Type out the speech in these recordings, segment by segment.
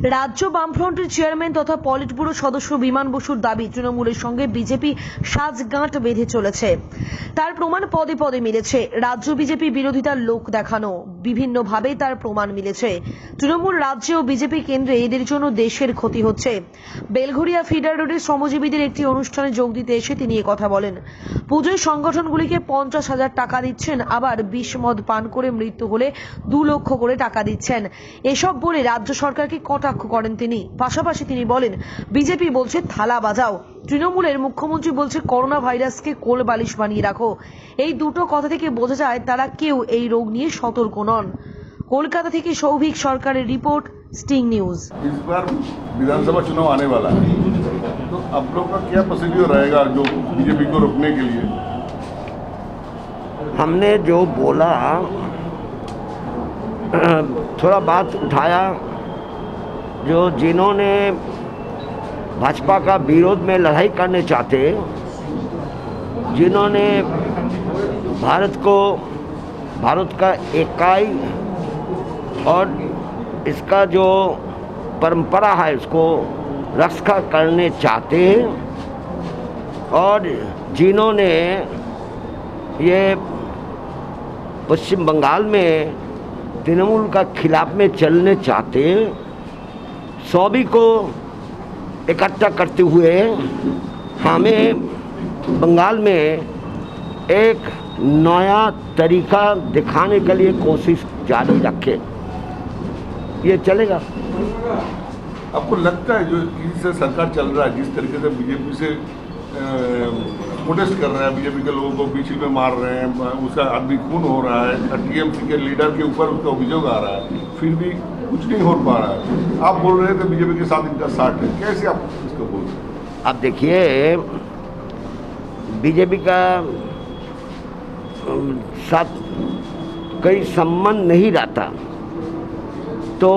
রাজ্য বামফ্রন্টের চেয়ারম্যান তথা পলিট ব্যুরো সদস্য বিমান বসুর দাবি, তৃণমূলের সঙ্গে বিজেপি সাজগাঁট বেঁধে চলেছে। তার প্রমাণ পদে পদে মিলেছে। রাজ্য বিজেপি বিরোধিতার লোক দেখানো বিভিন্নভাবে তার প্রমাণ মিলেছে। তৃণমূল রাজ্যে ও বিজেপি কেন্দ্রে এদের জন্য দেশের ক্ষতি হচ্ছে। বেলঘরিয়া ফিডার রোডে শ্রমজীবীদের একটি অনুষ্ঠানে যোগ দিতে এসে তিনি কথা বলেন। পুজোয় সংগঠনগুলিকে 50,000 টাকা দিচ্ছেন, আবার বিষ মদ পান করে মৃত্যু হলে 2 লক্ষ করে টাকা দিচ্ছেন। এসব বলে রাজ্য সরকারকে কটাক্ষ করেন তিনি। পাশাপাশি তিনি বলেন, বিজেপি বলছে থালা বাজাও, তৃণমূলের মুখ্যমন্ত্রী বলছে করোনা ভাইরাসকে কোল বালিশ বানিয়ে রাখো। এই দুটো কথা থেকে বোঝা যায় তারা কেউ এই রোগ নিয়ে সতর্ক নন। কলকাতা থেকে সৌভিক সরকারের রিपोर्ट, स्टिंग न्यूज। इस बार विधानसभा चुनाव आने वाला है, तो आप लोग का क्या प्रोसीड्यूर रहेगा जो बीजेपी को रोकने के लिए? हमने जो बोला, थोड़ा बात उठाया, जो जिन्होंने भाजपा का विरोध में लड़ाई करने चाहते, जिन्होंने भारत का इकाई और इसका जो परंपरा है उसको रक्षा करने चाहते हैं, और जिन्होंने ये पश्चिम बंगाल में तृणमूल का खिलाफ में चलने चाहते, सभी को इकट्ठा करते हुए हमें बंगाल में एक नया तरीका दिखाने के लिए कोशिश जारी रखे। ये चलेगा। आपको लगता है जो इससे सरकार चल रहा है, जिस तरीके से बीजेपी से प्रोटेस्ट कर रहा है, बीजेपी के लोगों को बीच में मार रहे हैं, उसका आदमी खून हो रहा है, टीएमसी के लीडर के ऊपर उसका अभियोग आ रहा है, फिर भी कुछ नहीं हो पा रहा है। आप बोल रहे थे बीजेपी के साथ इनका साथ है, कैसे आप इसको बोल रहे हैं? आप देखिए, बीजेपी का साथ कोई संबंध नहीं रहता, तो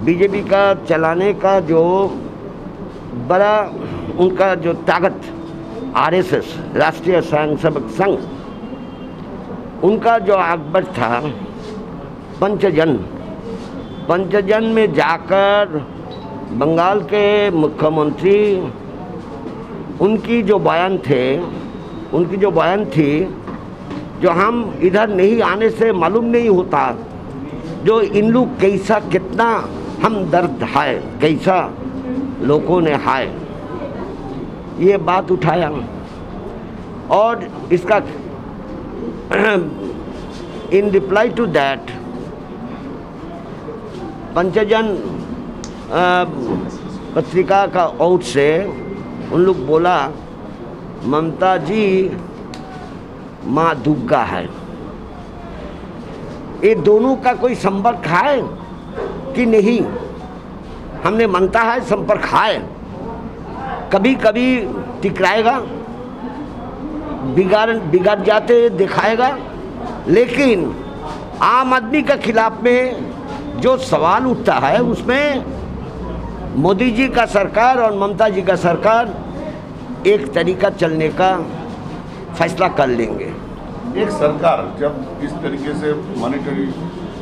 बीजेपी का चलाने का जो बड़ा उनका जो ताकत आरएसएस, राष्ट्रीय स्वयंसेवक संघ, उनका जो अकबर था पंचजन में जाकर बंगाल के मुख्यमंत्री उनकी जो बयान थी, जो हम इधर नहीं आने से मालूम नहीं होता जो इन लोग कैसा कितना हमदर्द है, कैसा लोगों ने है, ये बात उठाया। और इसका इन रिप्लाई टू दैट पंचजन पत्रिका का आउट से उन लोग बोला, ममता जी माँ दुर्गा है। ये दोनों का कोई संपर्क है कि नहीं, हमने मानता है संपर्क है, कभी कभी टकराएगा, बिगड़ जाते दिखाएगा, लेकिन आम आदमी के खिलाफ में जो सवाल उठता है उसमें मोदी जी का सरकार और ममता जी का सरकार एक तरीका चलने का फैसला कर लेंगे। एक सरकार जब इस तरीके से मॉनेटरी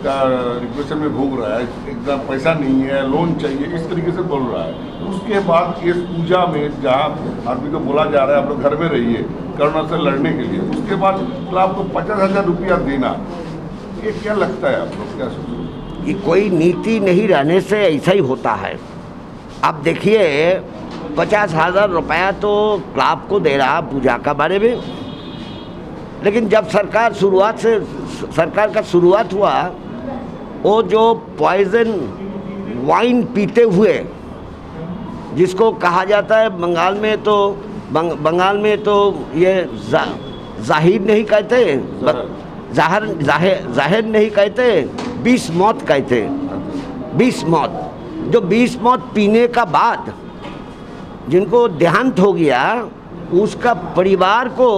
का रिप्रेशन में भोग रहा है, एकदम पैसा नहीं है, लोन चाहिए, इस तरीके से बोल रहा है, उसके बाद इस पूजा में जहाँ आदमी को बोला जा रहा है आप लोग घर में रहिए कोरोना से लड़ने के लिए, उसके बाद तो आपको 50,000 रुपया देना, ये क्या लगता है आप लोग क्या सोचते? ये कोई नीति नहीं रहने से ऐसा ही होता है। आप देखिए, 50,000 रुपया तो क्लब को दे रहा पूजा का बारे में, लेकिन जब सरकार का शुरुआत हुआ, वो जो पॉइजन वाइन पीते हुए, जिसको कहा जाता है बंगाल में तो ये जाहिर नहीं कहते, जाहिर नहीं कहते, 20 मौत कहते, 20 मौत। जो 20 मौत पीने का बाद जिनको देहांत हो गया, उसका परिवार को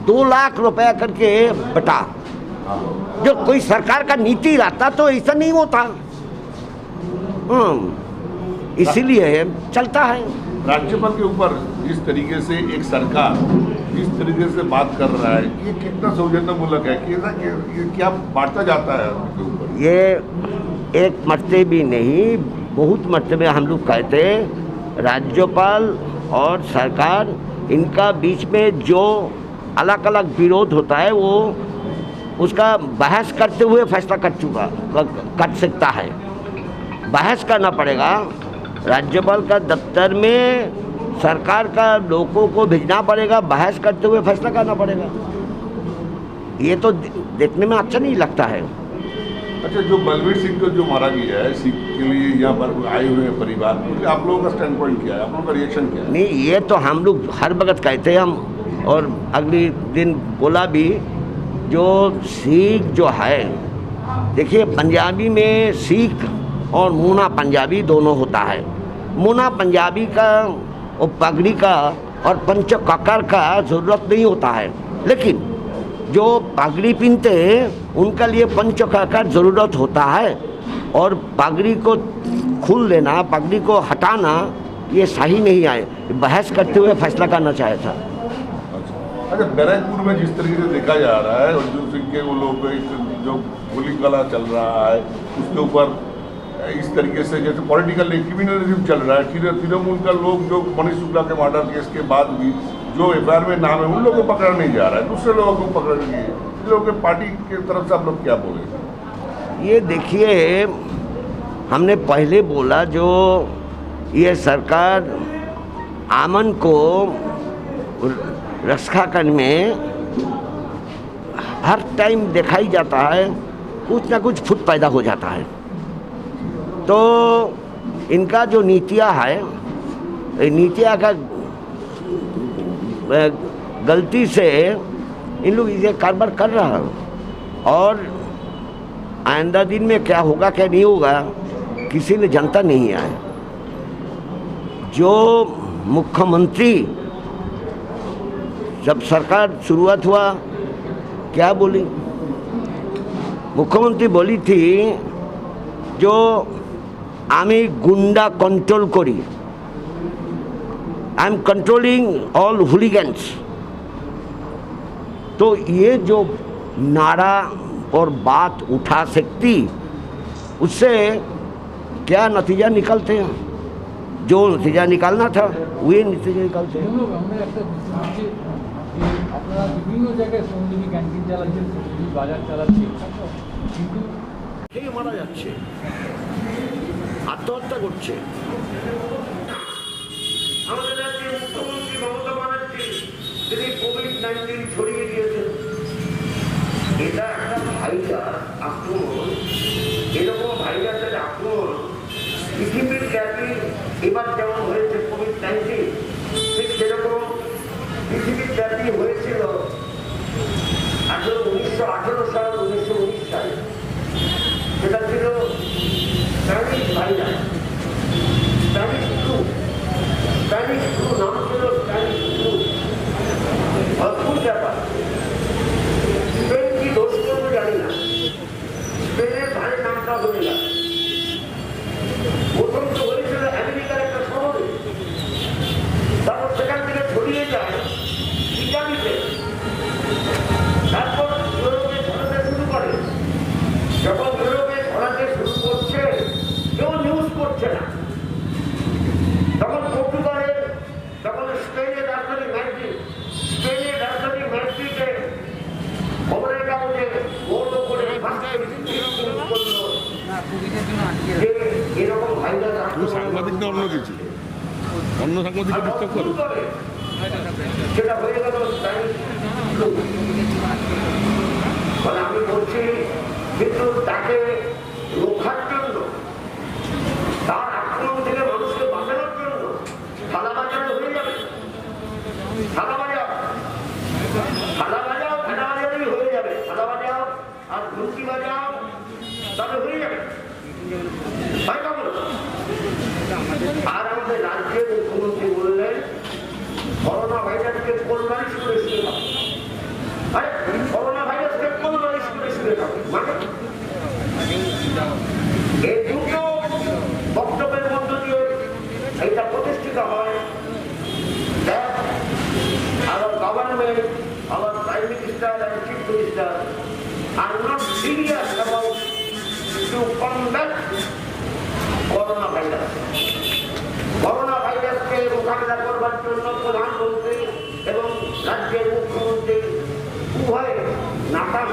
2 लाख रुपया करके बटा। जो कोई सरकार का नीति रहता तो ऐसा नहीं होता, इसीलिए चलता है। राज्यपाल के ऊपर जिस तरीके से एक सरकार जिस तरीके से बात कर रहा है, ये कितना सौजन्यमूलक है, कि क्या बांटता जाता है आपके ऊपर? ये एक मरते भी नहीं, बहुत मरतबे हम लोग कहते राज्यपाल और सरकार इनका बीच में जो अलग अलग विरोध होता है वो उसका बहस करते हुए फैसला कर सकता है। बहस करना पड़ेगा, राज्यपाल का दफ्तर में सरकार का लोगों को भेजना पड़ेगा, बहस करते हुए फैसला करना पड़ेगा। ये तो देखने में अच्छा नहीं लगता है। अच्छा, जो बलबीर सिंह को जो मारा गया है सिख के लिए यहाँ पर आए हुए हैं परिवार, तो आप लोगों का स्टैंड पॉइंट क्या है, आप लोगों का रिएक्शन क्या है? नहीं, ये तो हम लोग हर वक्त कहते हैं हम, और अगले दिन बोला भी, जो सिख जो है, देखिए पंजाबी में सिख और मुना पंजाबी दोनों होता है। मुना पंजाबी का और पगड़ी का और पंच ककर का ज़रूरत नहीं होता है, लेकिन जो पगड़ी पहनते हैं उनका लिए पंच ककर ज़रूरत होता है। और पगड़ी को खुल देना, पगड़ी को हटाना ये सही नहीं है। बहस करते हुए फैसला करना चाहे था। अच्छा, बैरकपुर में जिस तरीके से देखा जा रहा है, और जो सिंह के वो लोग जो गोली काला चल रहा है उसके ऊपर इस तरीके से जैसे पॉलिटिकल क्रिमिनलिज्म चल रहा है, तृणमूल का लोग जो मनीष शुक्ला के मर्डर केस के बाद भी जो एफआईआर में नाम है उन लोगों को पकड़ा नहीं जा रहा है, दूसरे लोगों को पकड़ लिए। इन लोगों के पार्टी की तरफ से आप लोग क्या बोले? ये देखिए, हमने पहले बोला जो ये सरकार अमन को रक्षा करने में हर टाइम दिखाई जाता है, कुछ ना कुछ फुट पैदा हो जाता है। तो इनका जो नीतियाँ है, नीतियाँ का गलती से इन लोग इसे कारोबार कर रहा है। और आइंदा दिन में क्या होगा क्या नहीं होगा किसी ने जानता नहीं है। जो मुख्यमंत्री जब सरकार शुरुआत हुआ क्या बोली, मुख्यमंत्री बोली थी जो आमी गुंडा कंट्रोल करी, आई एम कंट्रोलिंग ऑल हुलिगन्स। तो ये जो नारा और बात उठा सकती, उससे क्या नतीजा निकलते हैं, जो नतीजा निकालना था वही नतीजा निकलते हैं। আপনারা বিভিন্ন জায়গায় সঞ্জীবী ক্যান্টিন চালাচ্ছেন, সঞ্জীবী বাজার চালাচ্ছেন, কিন্তু এই মারা যাচ্ছে, আত্মহত্যা করছে। আমাদের রাজ্যের মুখ্যমন্ত্রী মমতা ব্যানার্জি তিনি কোভিড-19 ছড়িয়ে দিয়েছেন। এটা একটা ভাইরাস আক্রমণ, এরকম ভাইরাসের আক্রমণ পৃথিবীর ব্যাপী এবার যেমন হয়েছে কোভিড-19, ঠিক সেরকম পৃথিবীর ব্যাপী হয়েছিল 1918 সাল 1919 সালে। সেটা ছিল Spanish virus, Spanish flu. Spanish flu নাম ছিল স্প্যানিশ ফ্লু। অদ্ভুত ব্যাপার, স্পেন কি দোষ করবে জানি না, স্পেনের ধারে নামটা হয়ে গেল। প্রথম তো হয়েছিল আমেরিকার একটা শহরে, তারপর সেখান থেকে ছড়িয়ে যায় ইটালিতে, তারপর ইউরোপে ছড়াতে শুরু করে। যখন ইউরোপে ছড়াতে শুরু করছে কেউ নিউজ করছে না, তখন পর্তুগালের, তখন স্পেনের রাজধানী ম্যাড্রিড, স্পেনের রাজধানী ম্যাড্রিডে খবরের কাগজে বড় করে করলো যে এরকম ভাইরাস সাংবাদিকদের অন্য কিছু অন্য সাংবাদিকদের ডিস্টার্ব করে সেটা হয়ে গেল স্প্যানিশ ফ্লু। মানে আমি বলছি, কিন্তু তাকে রক্ষার জন্য, তার আক্রমণ থেকে মানুষকে বাঁচানোর জন্য থালা বাজানো হয়ে যাবে, থালা বাজাও, থালা বাজাও, থালা বাজারই হয়ে যাবে, থালা বাজাও আর ঘুমটি বাজাও, তাহলে হয়ে যাবে। আর আমাদের রাজ্যের মুখ্যমন্ত্রী বললেন করোনা ভাইরাসকে কোলমালিশ করে শুয়ে থাকবে। আরে করোনা ভাইরাসকে কোলমালিশ করে শুয়ে থাকবে মানে এই দুটো বক্তব্যের মধ্য দিয়ে এটা প্রতিষ্ঠিত হয় that our government, our Prime Minister and Chief Minister are not serious about to combat করার জন্য প্রধানমন্ত্রী এবং রাজ্যের মুখ্যমন্ত্রী উভয় নাকাম